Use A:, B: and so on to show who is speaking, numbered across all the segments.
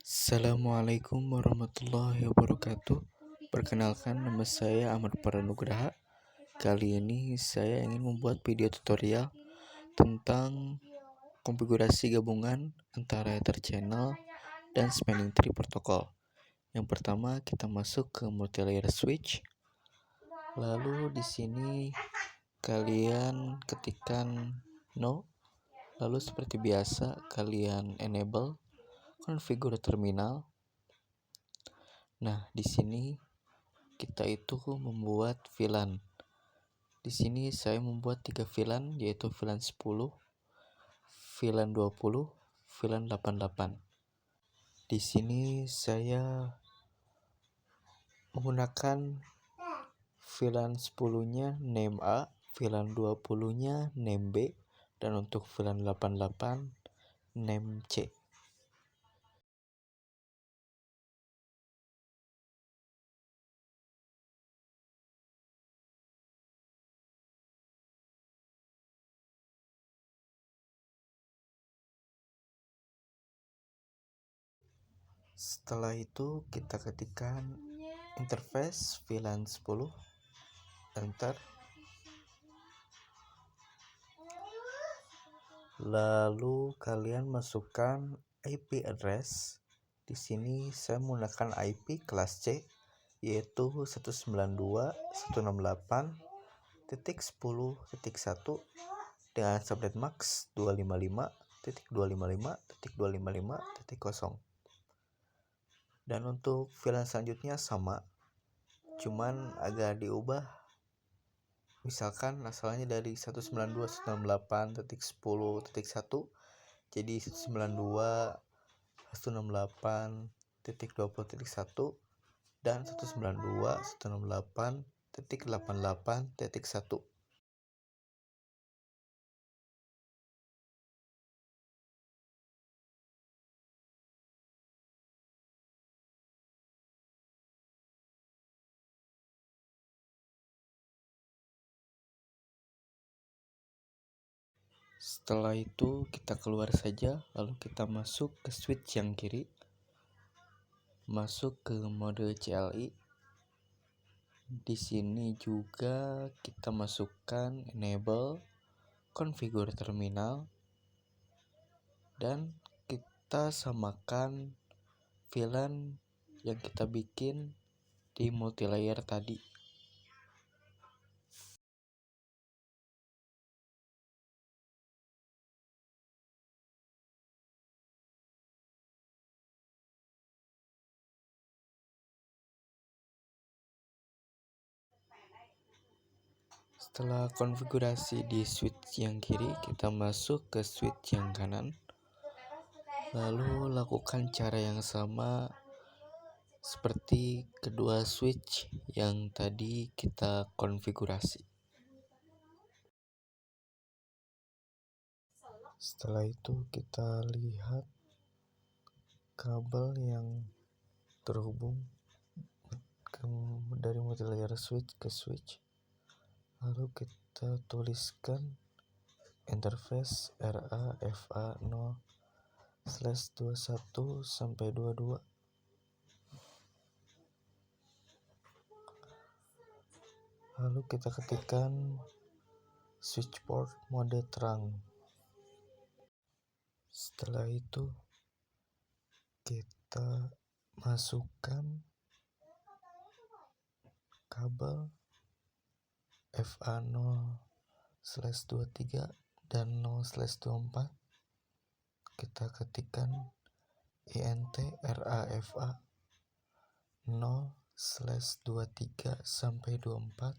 A: Assalamualaikum warahmatullahi wabarakatuh. Perkenalkan, nama saya Ahmad Paranugraha. Kali ini saya ingin membuat video tutorial tentang konfigurasi gabungan antara Ether channel dan spanning tree protokol. Yang pertama, kita masuk ke multilayer switch. Lalu di sini kalian ketikkan no. Lalu seperti biasa kalian enable configure terminal. Nah, di sini kita itu membuat VLAN. Di sini saya membuat 3 VLAN, yaitu VLAN 10, VLAN 20, VLAN 88. Di sini saya menggunakan VLAN 10-nya name A, VLAN 20-nya name B, dan untuk VLAN 88 name C. Setelah itu kita ketikkan interface VLAN 10, enter. Lalu kalian masukkan IP address. Di sini saya menggunakan IP kelas C, yaitu 192.168.10.1 dengan subnet max 255.255.255.0. Dan untuk VLAN selanjutnya sama, cuman agak diubah. Misalkan asalnya dari 192.168.10.1 jadi 192.168.20.1 dan 192.168.88.1. Setelah itu kita keluar saja, lalu kita masuk ke switch yang kiri, masuk ke mode CLI. Di sini juga kita masukkan enable configure terminal dan kita samakan VLAN yang kita bikin di multilayer tadi. Setelah konfigurasi di switch yang kiri, kita masuk ke switch yang kanan. Lalu lakukan cara yang sama seperti kedua switch yang tadi kita konfigurasi. Setelah itu kita lihat kabel yang terhubung dari multilayer switch ke switch. Lalu kita tuliskan interface RA/FA 0/21 sampai 22. Lalu kita ketikkan switch port mode terang. Setelah itu kita masukkan kabel FA 0/23 dan 0/24. Kita ketikkan INT RAFA 0/23 sampai 24.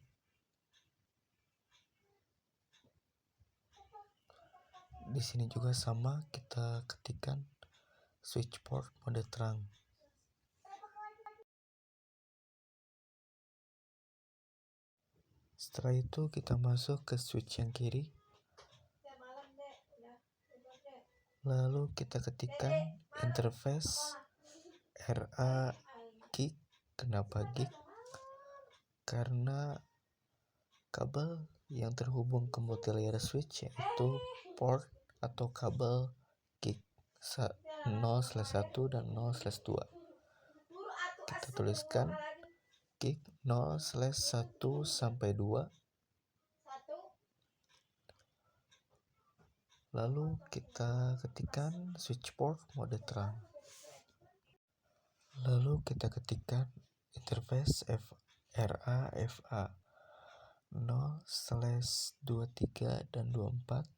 A: Di sini juga sama, kita ketikkan switch port mode terang. Setelah itu kita masuk ke switch yang kiri. Lalu kita ketikkan interface RA gig. Kenapa gig? Karena kabel yang terhubung ke multilayer switch yaitu port atau kabel gig 0/1 dan 0/2. Kita tuliskan gig 0/1 sampai 2. Lalu kita ketikkan switch port mode terang. Lalu kita ketikkan interface RA/FA 0/23 dan 24.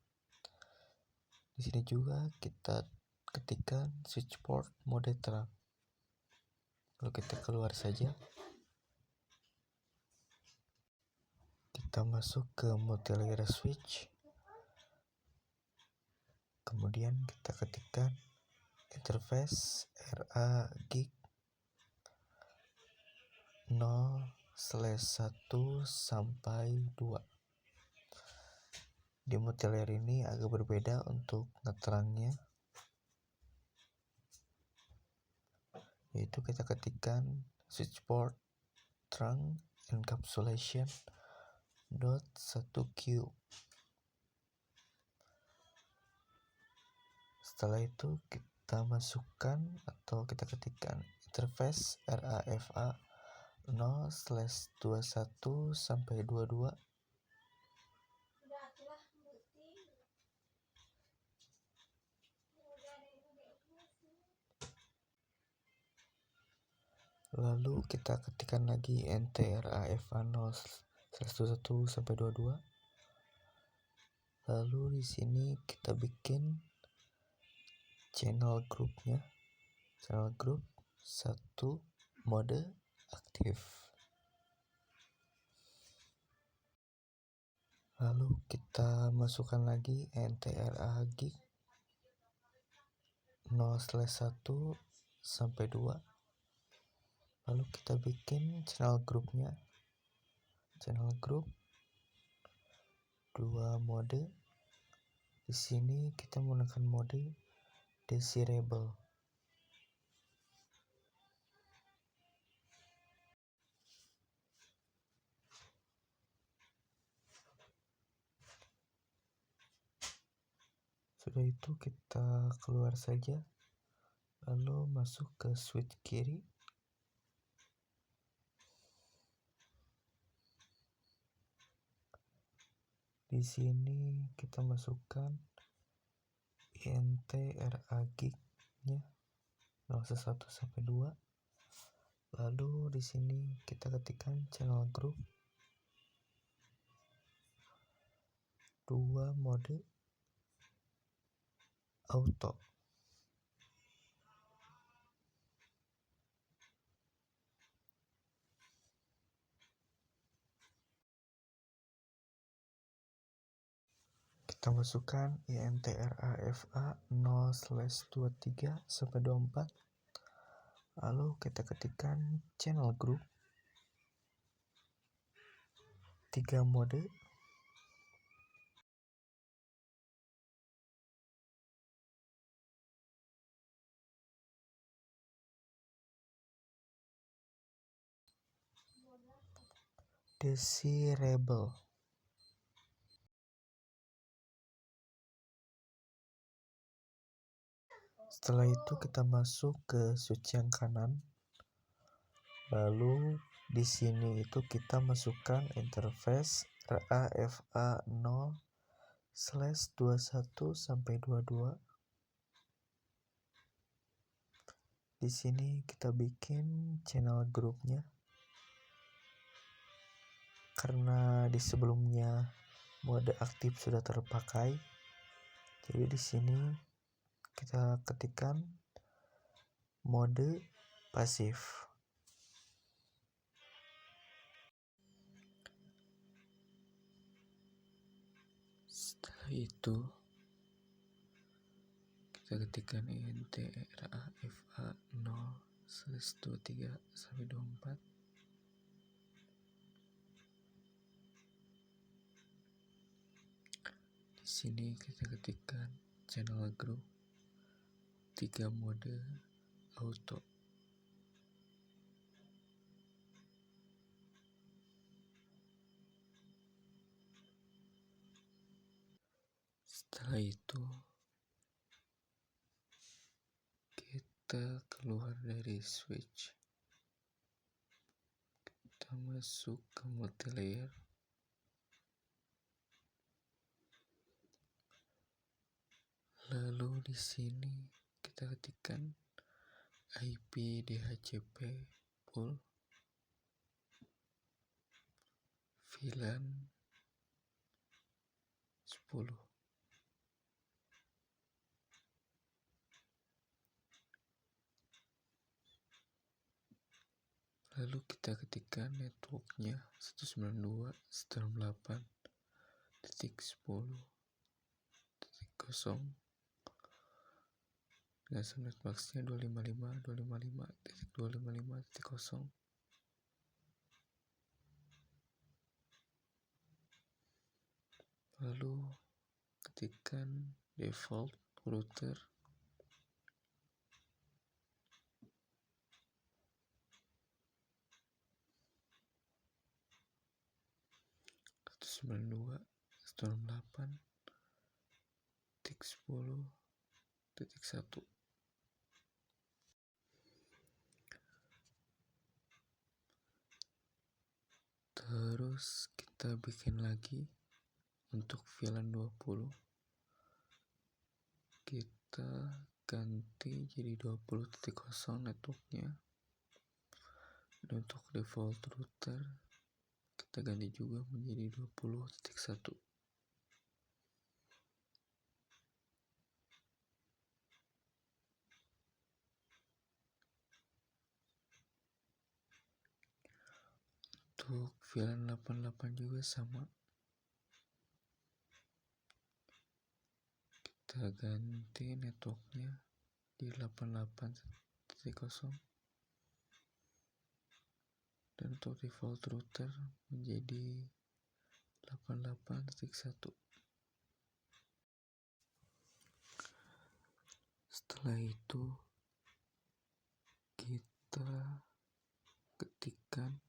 A: Di sini juga kita ketikkan switch port mode terang. Lalu kita keluar saja. Kita masuk ke multilayer switch. Kemudian kita ketikkan interface RA gig 0/1 sampai 2. Di multilayer ini agak berbeda untuk ngeterangnya, yaitu kita ketikkan switch port terang encapsulation dot 1Q. Setelah itu kita masukkan atau kita ketikkan interface RAFA 0/21 sampai 22. Lalu kita ketikkan lagi NTRAFA 0/21 sampai 22. Lalu di sini kita bikin channel grupnya. Channel group 1 mode aktif. Lalu kita masukkan lagi NTRA gig 0/1 sampai 2. Lalu kita bikin channel grupnya. Channel group 2 mode. Di sini kita menggunakan mode desirable. Sudah itu kita keluar saja, lalu masuk ke switch kiri. Di sini kita masukkan INTRA gig-nya 0/1 sampai 2. Lalu di sini kita ketikkan channel group 2 mode auto. Kita masukkan INTRAFA 0/23 sampai 24. Lalu kita ketikkan channel group 3 mode. Desirable. Setelah itu kita masuk ke switch yang kanan. Lalu di sini itu kita masukkan interface RAFA 0/21 sampai 22. Di sini kita bikin channel grupnya. Karena di sebelumnya mode aktif sudah terpakai, jadi di sini kita ketikkan mode pasif. Setelah itu kita ketikkan INTRAFA 0/23 sampai 24. Di sini kita ketikkan channel group 3 mode auto. Setelah itu kita keluar dari switch, kita masuk ke multilayer, lalu di sini kita ketikkan IP DHCP pool VLAN 10. Lalu kita ketikkan networknya 192.168.10.0 dengan subnet maxnya 255.255.255.0. Lalu ketikkan default router sembilan dua delapan titik 10.1. Terus kita bikin lagi untuk VLAN 20, kita ganti jadi 20.0 networknya. Dan untuk default router kita ganti juga menjadi 20.1. Untuk VLAN 88 juga sama, kita ganti networknya di 88.0 dan untuk default router menjadi 88.1. Setelah itu kita ketikkan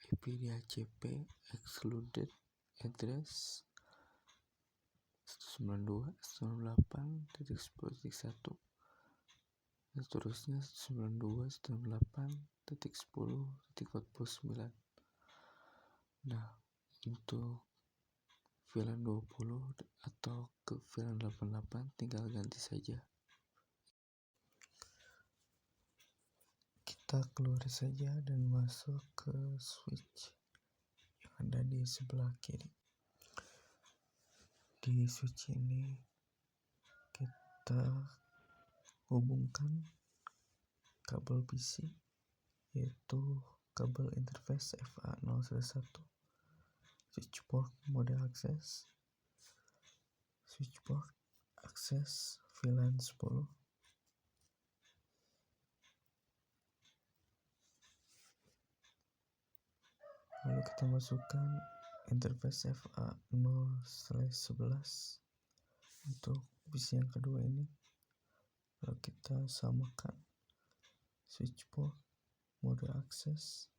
A: IP DHCP excluded address 192.168.10.1 dan seterusnya 192.168.10.49. Nah, untuk VLAN 20 atau ke VLAN 88 tinggal ganti saja. Kita keluar saja dan masuk ke switch yang ada di sebelah kiri. Di switch ini kita hubungkan kabel PC, yaitu kabel interface FA0/1, switch port mode akses, switch port akses VLAN 10, lalu kita masukkan interface FA0/11 untuk PC yang kedua ini. Lalu kita samakan switch port mode akses,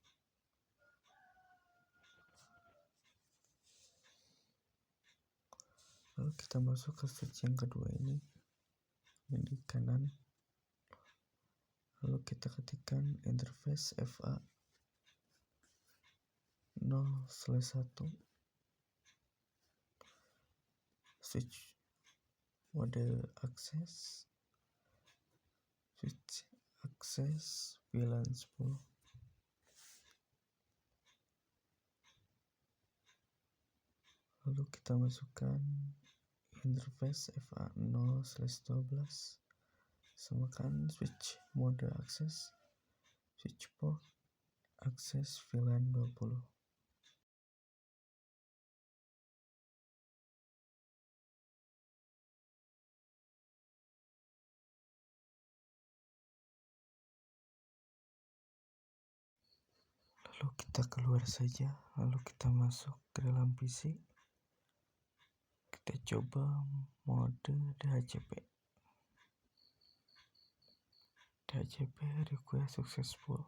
A: lalu kita masuk ke switch yang kedua ini yang di kanan. Lalu kita ketikkan interface FA0/1 switch mode akses, switch akses VLAN 10. Lalu kita masukkan interface FA0/12, samakan switch mode akses, switch port akses VLAN 20. Lalu kita keluar saja, lalu kita masuk ke dalam PC. Kita coba mode DHCP. DHCP request successful.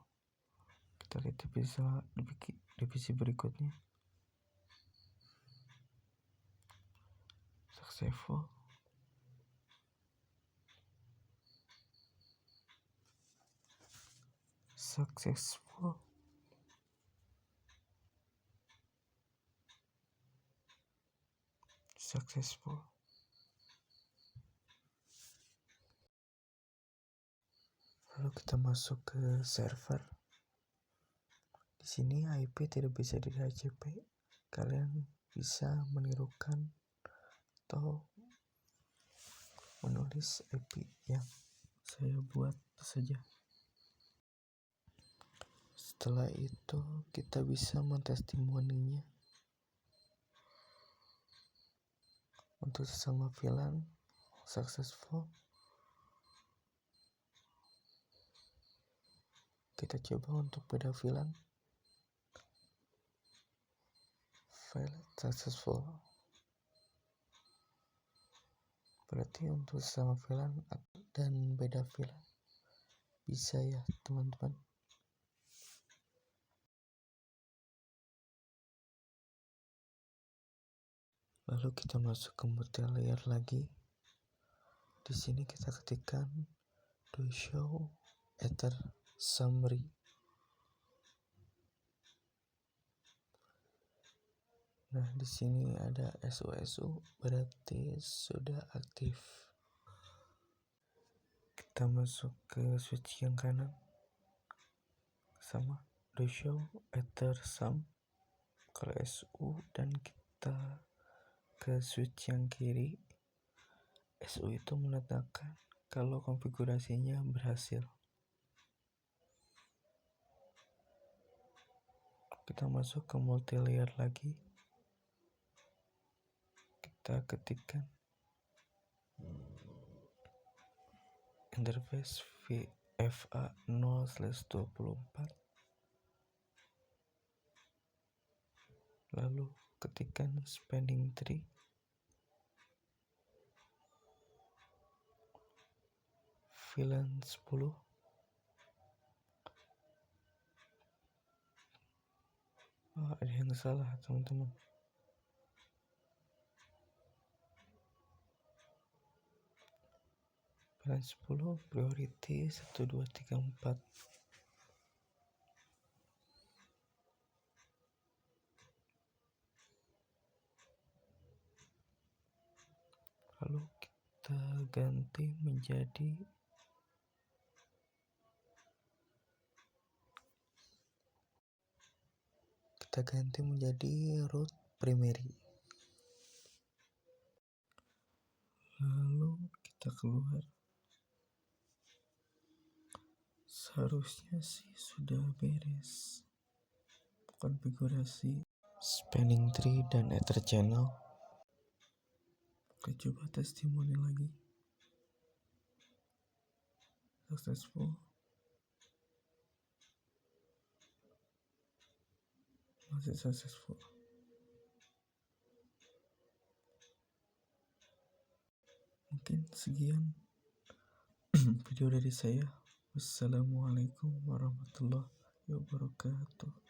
A: Kita lihat divisi berikutnya. Successful. successful. Lalu kita masuk ke server. Di sini IP tidak bisa di DHCP. Kalian bisa menirukan atau menulis IP yang saya buat saja. Setelah itu kita bisa mentestimoninya untuk sesama VLAN successful. Kita coba untuk beda VLAN. File successful. Berarti untuk sesama VLAN dan beda VLAN bisa ya teman-teman. Lalu kita masuk ke multi-layer lagi. Di sini kita ketikkan do show ether summary. Nah, di sini ada SUSU, berarti sudah aktif. Kita masuk ke switch yang kanan. Sama do show ether sum kalau SU, dan kita ke switch yang kiri. SU itu menandakan kalau konfigurasinya berhasil. Kita masuk ke multi-layer lagi. Kita ketikkan interface VFA0/24. Lalu ketikkan spanning tree. VLAN 10. Ada yang salah teman-teman. VLAN 10 priority 1, 2, 3, 4. Lalu kita ganti menjadi root primary. Lalu kita keluar. Seharusnya sih sudah beres konfigurasi spanning tree dan ether channel. Kita coba testimoni lagi. Successful. Masih successful. Mungkin sekian video dari saya. Wassalamualaikum warahmatullahi wabarakatuh.